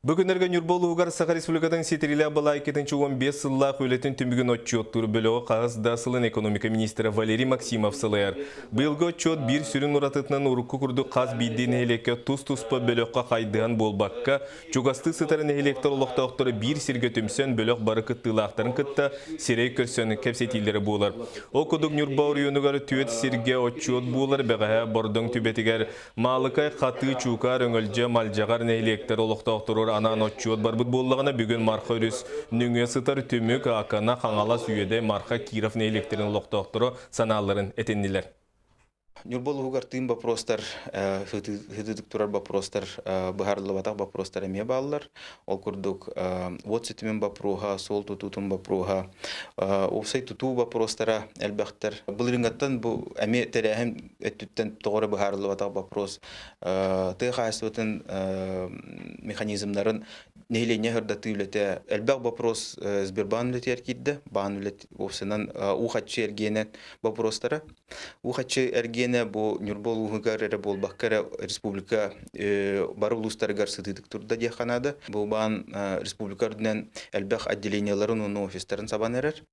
Бүгінерге Нюрболуғар Саха Республикадан сетерілі балай кетінші 15 сыллақ өлетін түмігін отчеттыр бөлігі қағыз дасылын экономика министрі Валерий Максимов сылайар. Бұйылғы отчет бір сүрін ұратытынан ұрыққы күрді қаз бейден әйлекке тұс-тұспа бөліққа қайдыған болбаққа, чуғасты сытарын әйелектер олықтауқтары бір серге түмсен бөліқ бары күттілақтарын күтті серей көрсен кәпсетейлері болар. Окудық Нюрбауыр үйінігары түйет серге отчет болар бәғая бордың түбетігер малықай қаты чуқар өңілже малжағар әйелектер олықтауқтары анан отчет бар бұд болығына бүгін марқа үріс нүңе сытар түмік ақана қаңала сүйеде марқа Киров нейлектерін лоқтауқтыры саналарын әтенділер. Нюрбол угартын вопростар, хыдыдык турар вопростар, бахарлы вопростар эме баллар. Ол курдук вот сетимен вопрога, сол тутутун вопрога, овсай туту вопростара элбахтар. Бұл рингаттан бу эме терехем эттүттен тоғыры бахарлы вопрос. Тыхайсватын механизмнарын нейлене хырдаты үлете. Элбах вопрос Сбербан үлете эркидді, бан үлете овсынан ухатчы эргенен вопростара. Ухатчы эргене бу Нюрбол угар болбаккара республика бары улустаргар сытыдык турда дияханада. Бу бан республикарден элбах отделенияларын офистарын сабан эрер.